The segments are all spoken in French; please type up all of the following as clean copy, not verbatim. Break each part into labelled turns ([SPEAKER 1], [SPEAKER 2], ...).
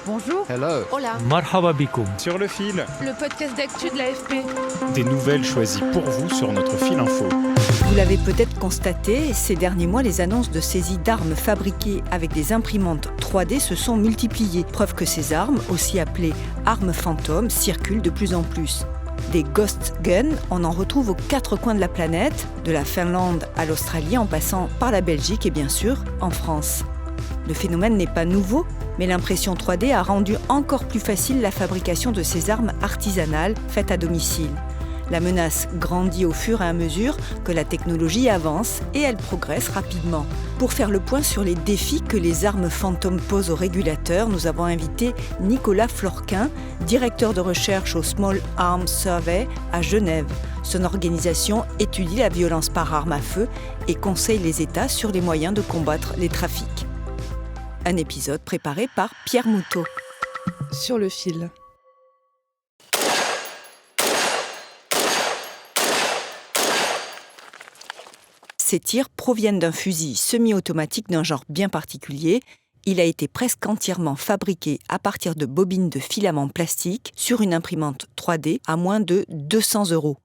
[SPEAKER 1] Bonjour.
[SPEAKER 2] Hello.
[SPEAKER 3] Hola.
[SPEAKER 4] Marhaba bikoum.
[SPEAKER 5] Sur le fil,
[SPEAKER 3] Le podcast d'actu de l'AFP.
[SPEAKER 5] des nouvelles choisies pour vous sur notre fil info.
[SPEAKER 1] Vous l'avez peut-être constaté, ces derniers mois, les annonces de saisie d'armes fabriquées avec des imprimantes 3D se sont multipliées. Preuve que ces armes, aussi appelées armes fantômes, circulent de plus en plus. Des ghost guns, on en retrouve aux quatre coins de la planète, de la Finlande à l'Australie en passant par la Belgique et bien sûr en France. Le phénomène n'est pas nouveau, mais l'impression 3D a rendu encore plus facile la fabrication de ces armes artisanales faites à domicile. La menace grandit au fur et à mesure que la technologie avance et elle progresse rapidement. Pour faire le point sur les défis que les armes fantômes posent aux régulateurs, nous avons invité Nicolas Florquin, directeur de recherche au Small Arms Survey à Genève. Son organisation étudie la violence par arme à feu et conseille les États sur les moyens de combattre les trafics. Un épisode préparé par Pierre Moutot.
[SPEAKER 3] Sur le fil.
[SPEAKER 1] Ces tirs proviennent d'un fusil semi-automatique d'un genre bien particulier. Il a été presque entièrement fabriqué à partir de bobines de filaments plastiques sur une imprimante 3D à moins de 200 €.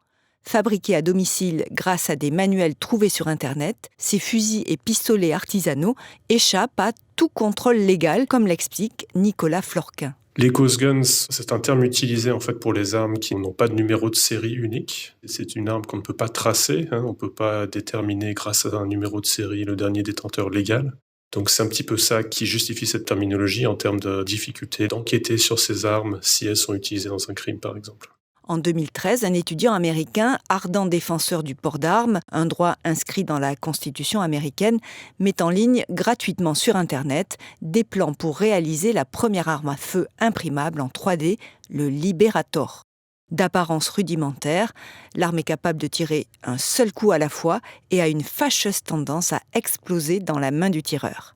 [SPEAKER 1] Fabriqués à domicile grâce à des manuels trouvés sur Internet, ces fusils et pistolets artisanaux échappent à tout contrôle légal, comme l'explique Nicolas Florquin.
[SPEAKER 6] Les ghost guns, c'est un terme utilisé en fait pour les armes qui n'ont pas de numéro de série unique. C'est une arme qu'on ne peut pas tracer, on ne peut pas déterminer grâce à un numéro de série le dernier détenteur légal. Donc c'est un petit peu ça qui justifie cette terminologie en termes de difficulté d'enquêter sur ces armes si elles sont utilisées dans un crime par exemple.
[SPEAKER 1] En 2013, un étudiant américain, ardent défenseur du port d'armes, un droit inscrit dans la Constitution américaine, met en ligne gratuitement sur Internet des plans pour réaliser la première arme à feu imprimable en 3D, le Liberator. D'apparence rudimentaire, l'arme est capable de tirer un seul coup à la fois et a une fâcheuse tendance à exploser dans la main du tireur.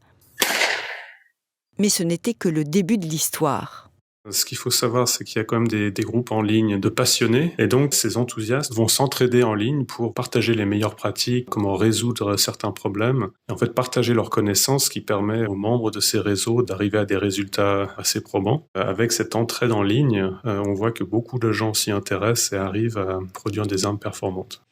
[SPEAKER 1] Mais ce n'était que le début de l'histoire.
[SPEAKER 6] Ce qu'il faut savoir, c'est qu'il y a quand même des groupes en ligne de passionnés. Et donc, ces enthousiastes vont s'entraider en ligne pour partager les meilleures pratiques, comment résoudre certains problèmes. Et en fait, partager leurs connaissances, ce qui permet aux membres de ces réseaux d'arriver à des résultats assez probants. Avec cette entraide en ligne, on voit que beaucoup de gens s'y intéressent et arrivent à produire des armes performantes.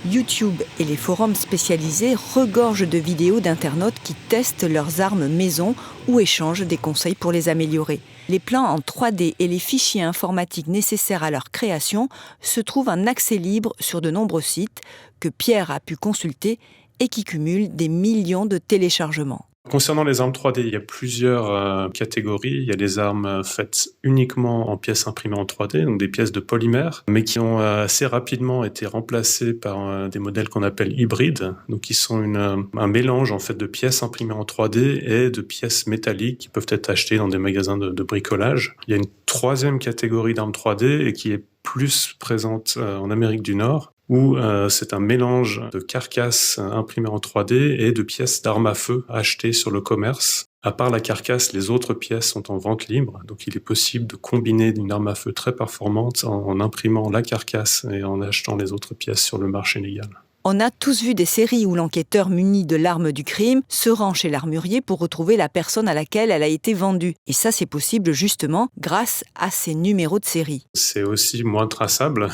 [SPEAKER 1] YouTube et les forums spécialisés regorgent de vidéos d'internautes qui testent leurs armes maison ou échangent des conseils pour les améliorer. Les plans en 3D et les fichiers informatiques nécessaires à leur création se trouvent en accès libre sur de nombreux sites que Pierre a pu consulter et qui cumulent des millions de téléchargements.
[SPEAKER 6] Concernant les armes 3D, il y a plusieurs catégories. Il y a des armes faites uniquement en pièces imprimées en 3D, donc des pièces de polymère, mais qui ont assez rapidement été remplacées par des modèles qu'on appelle hybrides, donc qui sont un mélange en fait de pièces imprimées en 3D et de pièces métalliques qui peuvent être achetées dans des magasins de bricolage. Il y a une troisième catégorie d'armes 3D et qui est plus présente en Amérique du Nord, où c'est un mélange de carcasses imprimées en 3D et de pièces d'armes à feu achetées sur le commerce. À part la carcasse, les autres pièces sont en vente libre, donc il est possible de combiner une arme à feu très performante en imprimant la carcasse et en achetant les autres pièces sur le marché légal.
[SPEAKER 1] On a tous vu des séries où l'enquêteur muni de l'arme du crime se rend chez l'armurier pour retrouver la personne à laquelle elle a été vendue. Et ça, c'est possible justement grâce à ces numéros de série.
[SPEAKER 6] C'est aussi moins traçable,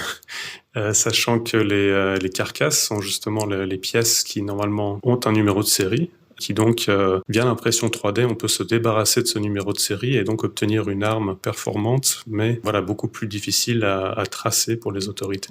[SPEAKER 6] sachant que les carcasses sont justement les pièces qui normalement ont un numéro de série, qui donc, via l'impression 3D, on peut se débarrasser de ce numéro de série et donc obtenir une arme performante, mais beaucoup plus difficile à tracer pour les autorités.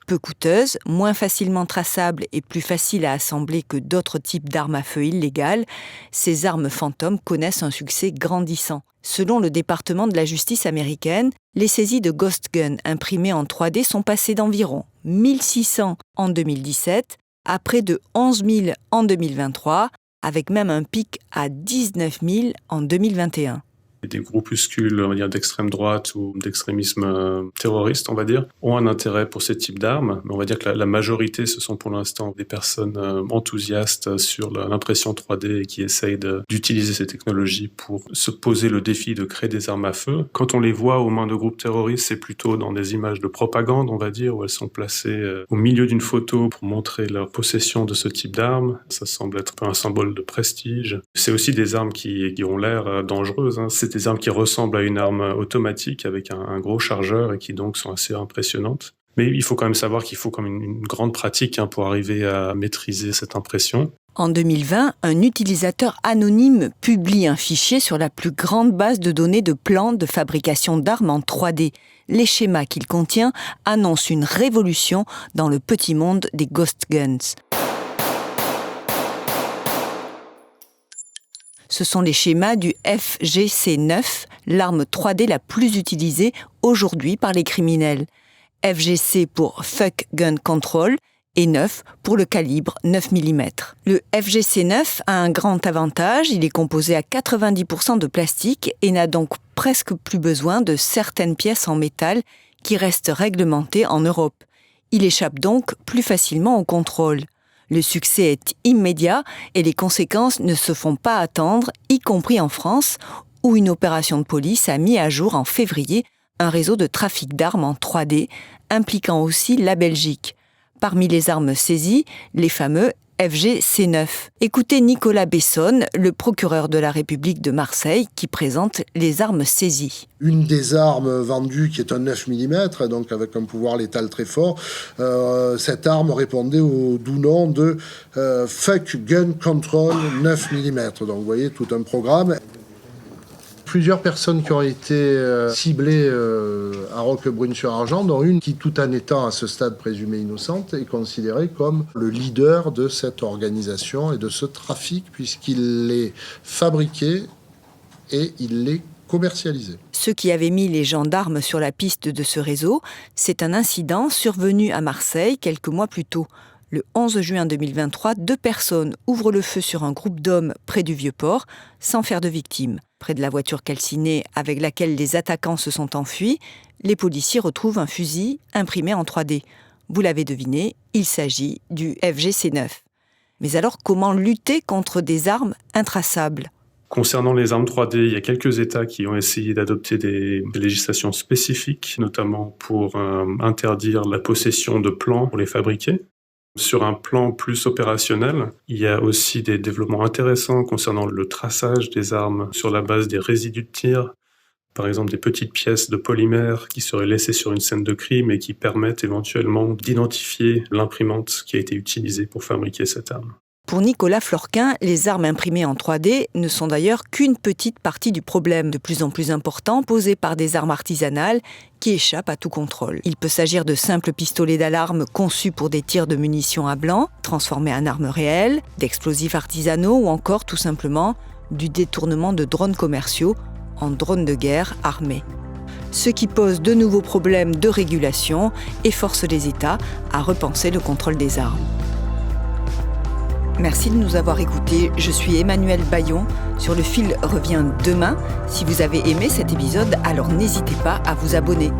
[SPEAKER 1] Peu coûteuse, moins facilement traçable et plus facile à assembler que d'autres types d'armes à feu illégales, ces armes fantômes connaissent un succès grandissant. Selon le département de la justice américaine, les saisies de ghost guns imprimées en 3D sont passées d'environ 1600 en 2017 à près de 11 000 en 2023, avec même un pic à 19 000 en 2021.
[SPEAKER 6] des groupuscules, on va dire, d'extrême droite ou d'extrémisme terroriste, on va dire, ont un intérêt pour ces types d'armes. Mais on va dire que la majorité, ce sont pour l'instant des personnes enthousiastes sur l'impression 3D et qui essayent d'utiliser ces technologies pour se poser le défi de créer des armes à feu. Quand on les voit aux mains de groupes terroristes, c'est plutôt dans des images de propagande, on va dire, où elles sont placées au milieu d'une photo pour montrer leur possession de ce type d'armes. Ça semble être un symbole de prestige. C'est aussi des armes qui ont l'air dangereuses. C'est des armes qui ressemblent à une arme automatique avec un gros chargeur et qui donc sont assez impressionnantes. Mais il faut quand même savoir qu'il faut comme une grande pratique pour arriver à maîtriser cette impression.
[SPEAKER 1] En 2020, un utilisateur anonyme publie un fichier sur la plus grande base de données de plans de fabrication d'armes en 3D. Les schémas qu'il contient annoncent une révolution dans le petit monde des ghost guns. Ce sont les schémas du FGC9, l'arme 3D la plus utilisée aujourd'hui par les criminels. FGC pour Fuck Gun Control et 9 pour le calibre 9 mm. Le FGC9 a un grand avantage, il est composé à 90% de plastique et n'a donc presque plus besoin de certaines pièces en métal qui restent réglementées en Europe. Il échappe donc plus facilement au contrôle. Le succès est immédiat et les conséquences ne se font pas attendre, y compris en France, où une opération de police a mis à jour en février un réseau de trafic d'armes en 3D, impliquant aussi la Belgique. Parmi les armes saisies, les fameux FGC9. Écoutez Nicolas Bessonne, le procureur de la République de Marseille, qui présente les armes saisies.
[SPEAKER 2] Une des armes vendues, qui est un 9 mm, donc avec un pouvoir létal très fort, cette arme répondait au doux nom de Fuck Gun Control 9 mm. Donc vous voyez, tout un programme. Plusieurs personnes qui ont été ciblées à Roquebrune-sur-Argent, dont une qui, tout en étant à ce stade présumée innocente, est considérée comme le leader de cette organisation et de ce trafic, puisqu'il les fabriquait et il les commercialisait.
[SPEAKER 1] Ce qui avait mis les gendarmes sur la piste de ce réseau, c'est un incident survenu à Marseille quelques mois plus tôt. Le 11 juin 2023, 2 personnes ouvrent le feu sur un groupe d'hommes près du Vieux-Port, sans faire de victimes. Près de la voiture calcinée avec laquelle les attaquants se sont enfuis, les policiers retrouvent un fusil imprimé en 3D. Vous l'avez deviné, il s'agit du FGC9. Mais alors, comment lutter contre des armes intraçables ?
[SPEAKER 6] Concernant les armes 3D, il y a quelques États qui ont essayé d'adopter des législations spécifiques, notamment pour interdire la possession de plans pour les fabriquer. Sur un plan plus opérationnel, il y a aussi des développements intéressants concernant le traçage des armes sur la base des résidus de tir. Par exemple, des petites pièces de polymère qui seraient laissées sur une scène de crime et qui permettent éventuellement d'identifier l'imprimante qui a été utilisée pour fabriquer cette arme.
[SPEAKER 1] Pour Nicolas Florquin, les armes imprimées en 3D ne sont d'ailleurs qu'une petite partie du problème de plus en plus important posé par des armes artisanales qui échappent à tout contrôle. Il peut s'agir de simples pistolets d'alarme conçus pour des tirs de munitions à blanc, transformés en armes réelles, d'explosifs artisanaux ou encore tout simplement du détournement de drones commerciaux en drones de guerre armés. Ce qui pose de nouveaux problèmes de régulation et force les États à repenser le contrôle des armes. Merci de nous avoir écoutés. Je suis Emmanuelle Bayon. Sur le fil revient demain. Si vous avez aimé cet épisode, alors n'hésitez pas à vous abonner.